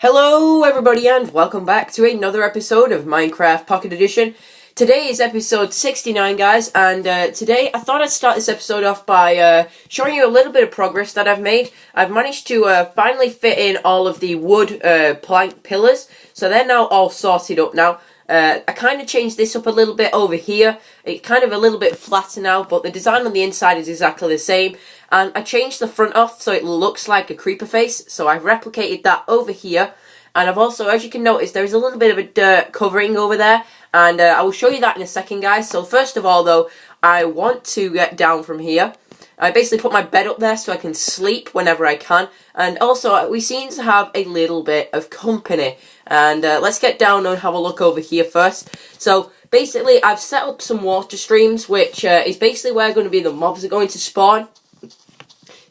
Hello everybody and welcome back to another episode of Minecraft Pocket Edition. Today is episode 69 guys, and today I thought I'd start this episode off by showing you a little bit of progress that I've made. I've managed to finally fit in all of the wood plank pillars, so they're now all sorted up now. I kind of changed this up a little bit over here. It's kind of a little bit flatter now, but the design on the inside is exactly the same. And I changed the front off so it looks like a creeper face. So I've replicated that over here. And I've also, as you can notice, there is a little bit of a dirt covering over there. And I will show you that in a second, guys. So first of all, though, I want to get down from here. I basically put my bed up there so I can sleep whenever I can. And also, we seem to have a little bit of company. And let's get down and have a look over here first. So basically, I've set up some water streams, which is basically where going to be the mobs are going to spawn.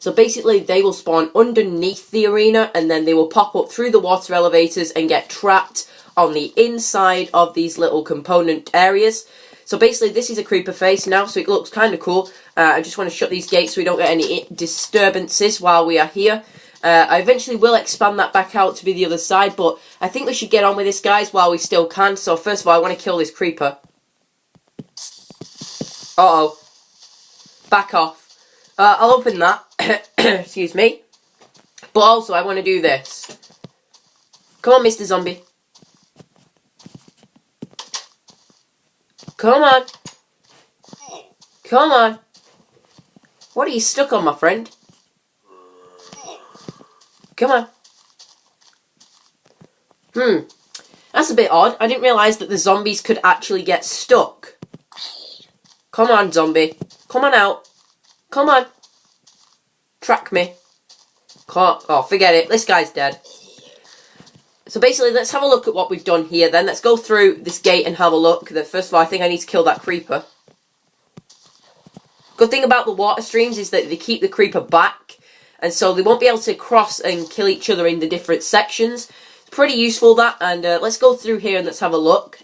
So basically, they will spawn underneath the arena, and then they will pop up through the water elevators and get trapped on the inside of these little component areas. So basically, this is a creeper face now, so it looks kind of cool. I just want to shut these gates so we don't get any disturbances while we are here. I eventually will expand that back out to be the other side, but I think we should get on with this, guys, while we still can. So first of all, I want to kill this creeper. Uh-oh. Back off. I'll open that. Excuse me. But also, I want to do this. Come on, Mr. Zombie. Come on. Come on. What are you stuck on, my friend? Come on. That's a bit odd. I didn't realise that the zombies could actually get stuck. Come on, zombie. Come on out. Come on. Track me. Oh, forget it. This guy's dead. So basically, let's have a look at what we've done here then. Let's go through this gate and have a look. First of all, I think I need to kill that creeper. Good thing about the water streams is that they keep the creeper back. And so they won't be able to cross and kill each other in the different sections. It's pretty useful, that. And let's go through here and let's have a look.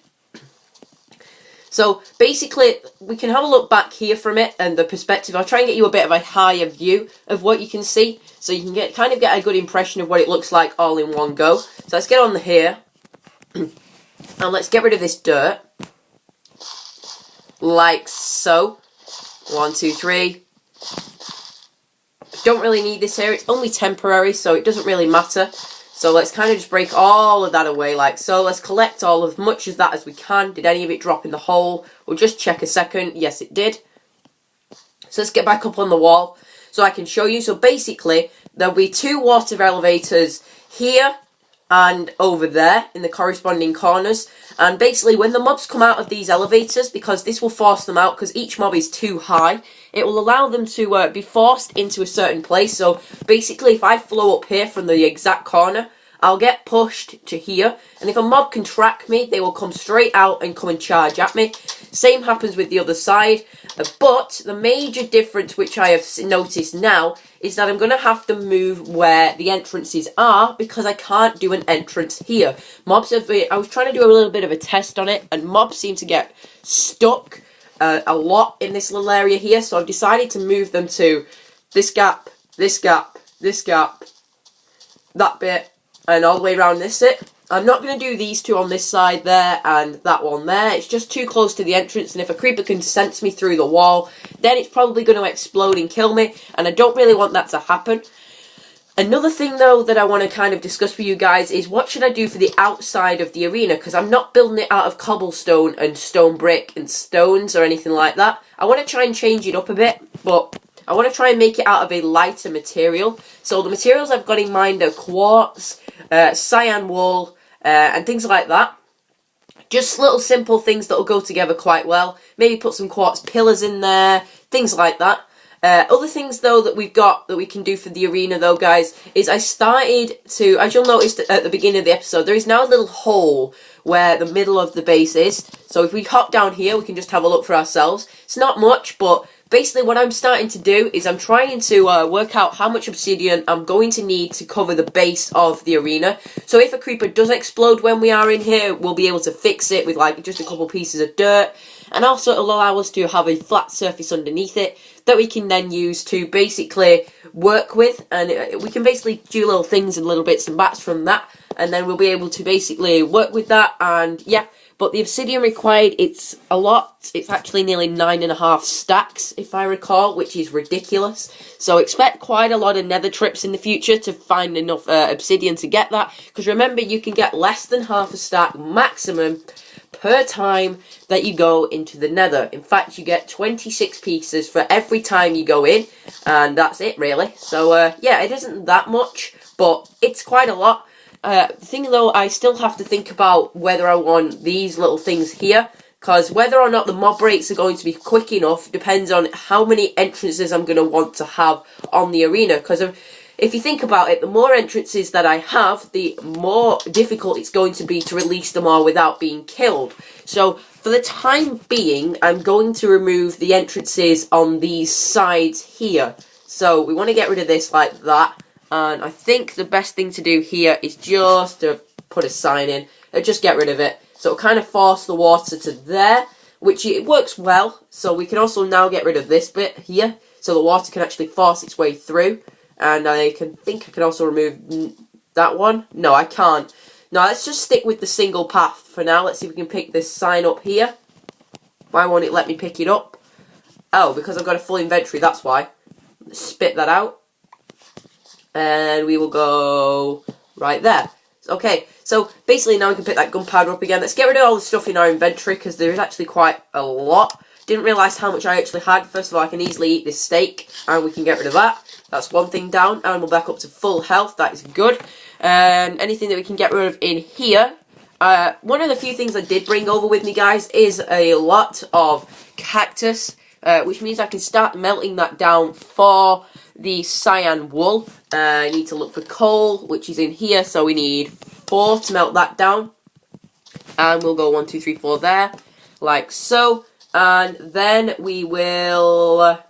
So basically, we can have a look back here from it and the perspective. I'll try and get you a bit of a higher view of what you can see, so you can kind of get a good impression of what it looks like all in one go. So let's get on here, and let's get rid of this dirt, like so. 1, 2, 3. Don't really need this here. It's only temporary, so it doesn't really matter. So let's kind of just break all of that away like so. Let's collect all as much of that as we can. Did any of it drop in the hole? We'll just check a second. Yes, it did. So let's get back up on the wall so I can show you. So basically, there'll be 2 water elevators here and over there in the corresponding corners. And basically, when the mobs come out of these elevators, because this will force them out because each mob is too high, it will allow them to be forced into a certain place. So basically, if I flow up here from the exact corner, I'll get pushed to here, and if a mob can track me, they will come straight out and come and charge at me. Same happens with the other side, but the major difference which I have noticed now is that I'm going to have to move where the entrances are, because I can't do an entrance here. I was trying to do a little bit of a test on it, and mobs seem to get stuck a lot in this little area here, so I've decided to move them to this gap, this gap, this gap, that bit, and all the way around this bit. I'm not going to do these 2 on this side there and that one there. It's just too close to the entrance, and if a creeper can sense me through the wall, then it's probably going to explode and kill me, and I don't really want that to happen. Another thing, though, that I want to kind of discuss with you guys is what should I do for the outside of the arena, because I'm not building it out of cobblestone and stone brick and stones or anything like that. I want to try and change it up a bit, but I want to try and make it out of a lighter material. So the materials I've got in mind are quartz, cyan wool, and things like that. Just little simple things that will go together quite well. Maybe put some quartz pillars in there, things like that. Other things, though, that we've got that we can do for the arena, though, guys, is I started to, as you'll notice at the beginning of the episode, there is now a little hole where the middle of the base is. So if we hop down here, we can just have a look for ourselves. It's not much, but basically what I'm starting to do is I'm trying to work out how much obsidian I'm going to need to cover the base of the arena. So if a creeper does explode when we are in here, we'll be able to fix it with like just a couple pieces of dirt. and also it'll allow us to have a flat surface underneath it that we can then use to basically work with, and we can basically do little things and little bits and bats from that, and then we'll be able to basically work with that. And yeah, but the obsidian required, it's a lot. It's actually nearly 9.5 stacks, if I recall, which is ridiculous. So expect quite a lot of nether trips in the future to find enough obsidian to get that. Because remember, you can get less than half a stack maximum per time that you go into the nether. In fact, you get 26 pieces for every time you go in. And that's it, really. So yeah, it isn't that much, but it's quite a lot. The thing though, I still have to think about whether I want these little things here, because whether or not the mob rates are going to be quick enough depends on how many entrances I'm going to want to have on the arena. Because if you think about it, the more entrances that I have, the more difficult it's going to be to release them all without being killed. So for the time being, I'm going to remove the entrances on these sides here. So we want to get rid of this like that. And I think the best thing to do here is just to put a sign in and just get rid of it. So it'll kind of force the water to there, which it works well. So we can also now get rid of this bit here, so the water can actually force its way through. And I think I can also remove that one. No, I can't. Now let's just stick with the single path for now. Let's see if we can pick this sign up here. Why won't it let me pick it up? Oh, because I've got a full inventory, that's why. Let's spit that out. And we will go right there. Okay, so basically now we can pick that gunpowder up again. Let's get rid of all the stuff in our inventory, because there is actually quite a lot. Didn't realise how much I actually had. First of all, I can easily eat this steak, and we can get rid of that. That's one thing down, and we're back up to full health. That is good. Anything that we can get rid of in here. One of the few things I did bring over with me, guys, is a lot of cactus, which means I can start melting that down for the cyan wool. I need to look for coal, which is in here, so we need 4 to melt that down. And we'll go 1, 2, 3, 4 there, like so. And then we'll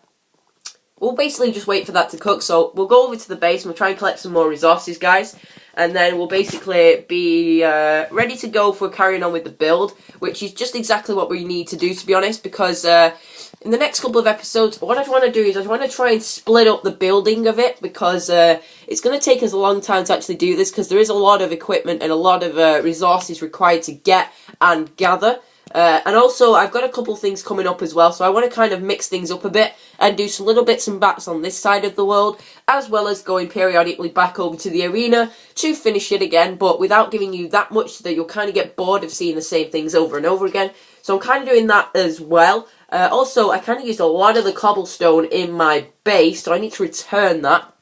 basically just wait for that to cook. So we'll go over to the base and we'll try and collect some more resources, guys. And then we'll basically be ready to go for carrying on with the build, which is just exactly what we need to do, to be honest, because in the next couple of episodes, what I want to do is I want to try and split up the building of it, because it's going to take us a long time to actually do this, because there is a lot of equipment and a lot of resources required to get and gather. And also, I've got a couple things coming up as well, so I want to kind of mix things up a bit and do some little bits and bats on this side of the world, as well as going periodically back over to the arena to finish it again, but without giving you that much so that you'll kind of get bored of seeing the same things over and over again. So I'm kind of doing that as well. Also, I kind of used a lot of the cobblestone in my base, so I need to return that.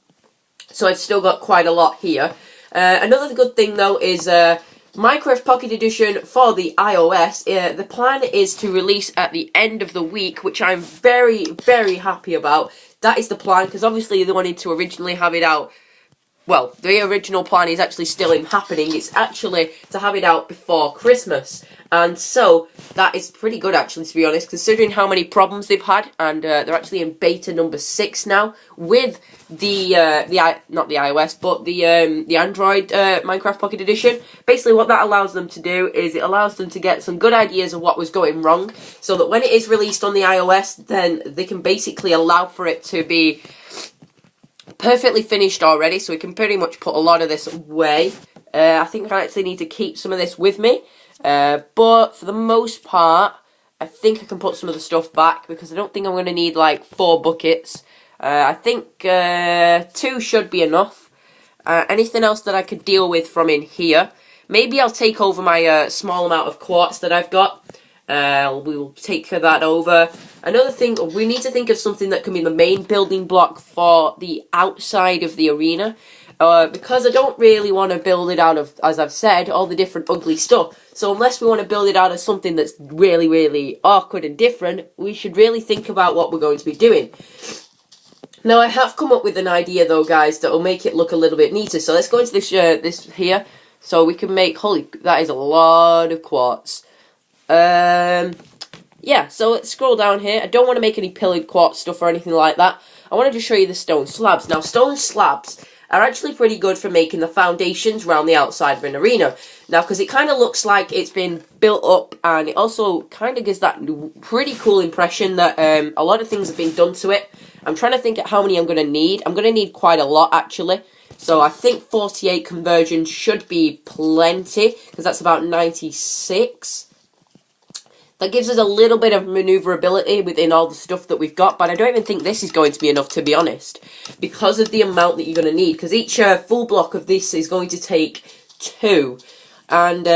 So I've still got quite a lot here. Another good thing, though, is Minecraft Pocket Edition for the iOS. The plan is to release at the end of the week, which I'm very, very happy about. That is the plan, because obviously they wanted to originally have it out. Well, the original plan is actually still happening. It's actually to have it out before Christmas. And so, that is pretty good, actually, to be honest, considering how many problems they've had. And they're actually in beta number 6 now, with not the iOS, but the Android Minecraft Pocket Edition. Basically, what that allows them to do is it allows them to get some good ideas of what was going wrong, so that when it is released on the iOS, then they can basically allow for it to be perfectly finished already, so we can pretty much put a lot of this away. I think I actually need to keep some of this with me, but for the most part, I think I can put some of the stuff back, because I don't think I'm going to need like 4 buckets. I think 2 should be enough. Anything else that I could deal with from in here, maybe I'll take over my small amount of quartz that I've got. We will take that over. Another thing, we need to think of something that can be the main building block for the outside of the arena. Because I don't really want to build it out of, as I've said, all the different ugly stuff. So unless we want to build it out of something that's really, really awkward and different, we should really think about what we're going to be doing. Now, I have come up with an idea, though, guys, that will make it look a little bit neater. So let's go into this here. So we can make, holy, that is a lot of quartz. Yeah, so let's scroll down here. I don't want to make any pillared quartz stuff or anything like that. I wanted to show you the stone slabs. Now, stone slabs, are actually pretty good for making the foundations around the outside of an arena. Now, because it kind of looks like it's been built up, and it also kind of gives that pretty cool impression that a lot of things have been done to it. I'm trying to think at how many I'm going to need. I'm going to need quite a lot, actually. So I think 48 conversions should be plenty, because that's about 96. That gives us a little bit of maneuverability within all the stuff that we've got, but I don't even think this is going to be enough, to be honest, because of the amount that you're going to need, because each full block of this is going to take 2. And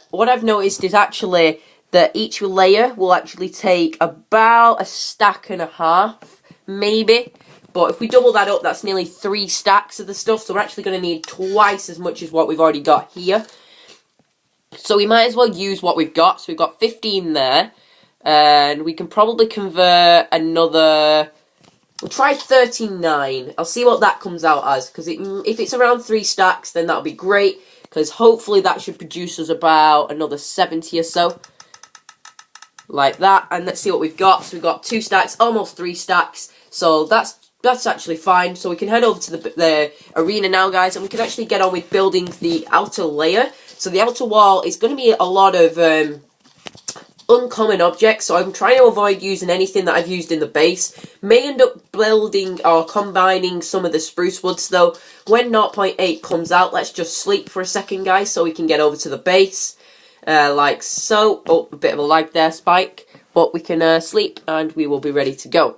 what I've noticed is actually that each layer will actually take about a stack and a half, maybe. But if we double that up, that's nearly 3 stacks of the stuff, so we're actually going to need twice as much as what we've already got here. So we might as well use what we've got. So we've got 15 there. And we can probably convert another... We'll try 39. I'll see what that comes out as. Because if it's around 3 stacks, then that'll be great. Because hopefully that should produce us about another 70 or so. Like that. And let's see what we've got. So we've got 2 stacks, almost 3 stacks. So that's actually fine. So we can head over to the arena now, guys. And we can actually get on with building the outer layer. So the outer wall is going to be a lot of uncommon objects, so I'm trying to avoid using anything that I've used in the base. May end up building or combining some of the spruce woods, though. When 0.8 comes out, let's just sleep for a second, guys, so we can get over to the base. Like so. Oh, a bit of a lag there, Spike. But we can sleep, and we will be ready to go.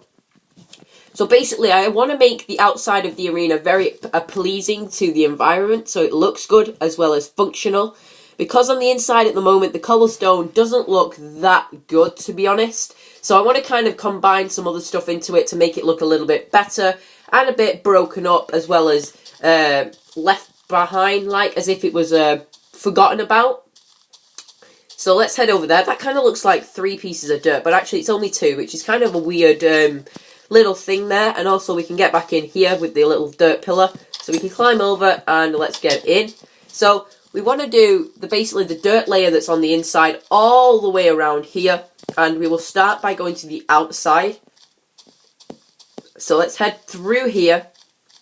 So basically, I want to make the outside of the arena very pleasing to the environment, so it looks good as well as functional. Because on the inside at the moment, the cobblestone doesn't look that good, to be honest. So I want to kind of combine some other stuff into it to make it look a little bit better and a bit broken up, as well as left behind, like as if it was forgotten about. So let's head over there. That kind of looks like 3 pieces of dirt, but actually it's only 2, which is kind of a weird little thing there. And also we can get back in here with the little dirt pillar. So we can climb over and let's get in. So we want to do basically the dirt layer that's on the inside all the way around here. And we will start by going to the outside. So let's head through here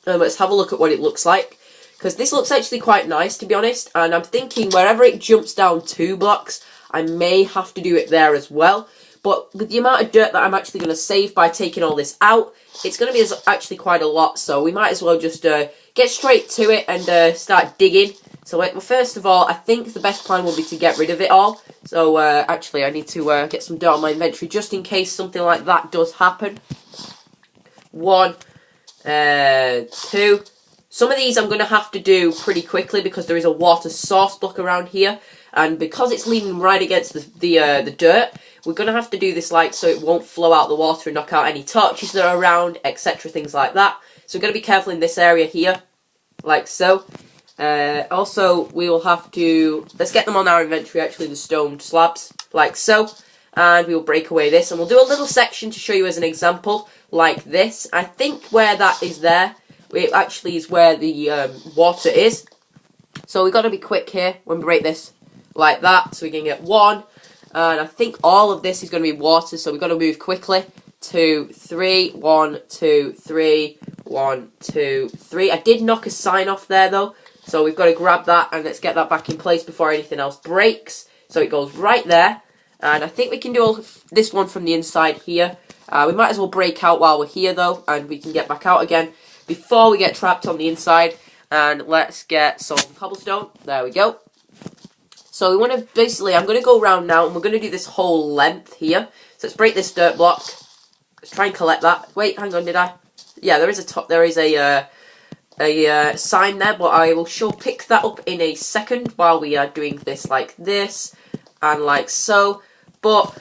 and let's have a look at what it looks like. Because this looks actually quite nice, to be honest. And I'm thinking wherever it jumps down 2 blocks, I may have to do it there as well. But with the amount of dirt that I'm actually going to save by taking all this out, it's going to be actually quite a lot. So we might as well just get straight to it and start digging. So well, first of all, I think the best plan will be to get rid of it all. So actually I need to get some dirt on my inventory just in case something like that does happen. 1, 2... Some of these I'm going to have to do pretty quickly because there is a water source block around here. And because it's leaning right against the dirt, we're going to have to do this like so it won't flow out the water and knock out any torches that are around, etc. Things like that. So we're going to be careful in this area here, like so. Also, we will have to... Let's get them on our inventory, actually, the stone slabs, like so. And we will break away this. And we'll do a little section to show you as an example, like this. I think where that is there, it actually is where the water is. So we've got to be quick here when we break this like that. So we can get 1. And I think all of this is going to be water. So we've got to move quickly. 2, 3. 1, 2, 3. 1, 2, 3. I did knock a sign off there though. So we've got to grab that and let's get that back in place before anything else breaks. So it goes right there. And I think we can do all this one from the inside here. We might as well break out while we're here though. And we can get back out again before we get trapped on the inside. And let's get some cobblestone. There we go. So we want to basically, I'm going to go around now and we're going to do this whole length here. So let's break this dirt block. Let's try and collect that. Wait, hang on, did I? Yeah, there is a sign there, but I will pick that up in a second while we are doing this like this and like so. But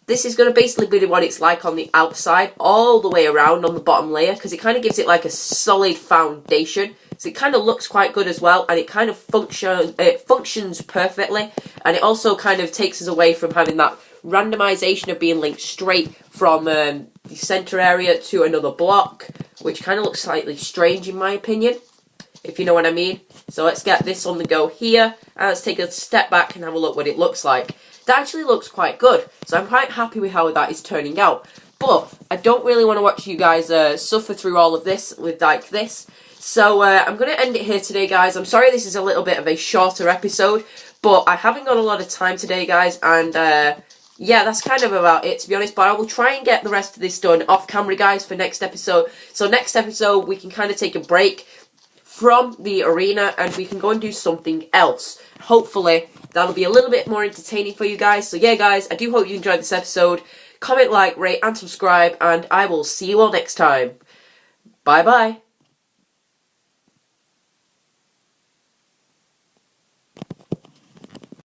this is going to basically be what it's like on the outside, all the way around on the bottom layer, because it kind of gives it like a solid foundation. So it kind of looks quite good as well, and it kind of functions perfectly, and it also kind of takes us away from having that randomization of being linked straight from the center area to another block, which kind of looks slightly strange in my opinion, if you know what I mean. So let's get this on the go here, and let's take a step back and have a look what it looks like. That actually looks quite good, so I'm quite happy with how that is turning out. But I don't really want to watch you guys suffer through all of this with like this. So I'm going to end it here today, guys. I'm sorry this is a little bit of a shorter episode, but I haven't got a lot of time today, guys, and yeah, that's kind of about it, to be honest, but I will try and get the rest of this done off camera, guys, for next episode. So next episode, we can kind of take a break from the arena, and we can go and do something else. Hopefully, that'll be a little bit more entertaining for you guys. So yeah, guys, I do hope you enjoyed this episode. Comment, like, rate, and subscribe, and I will see you all next time. Bye-bye.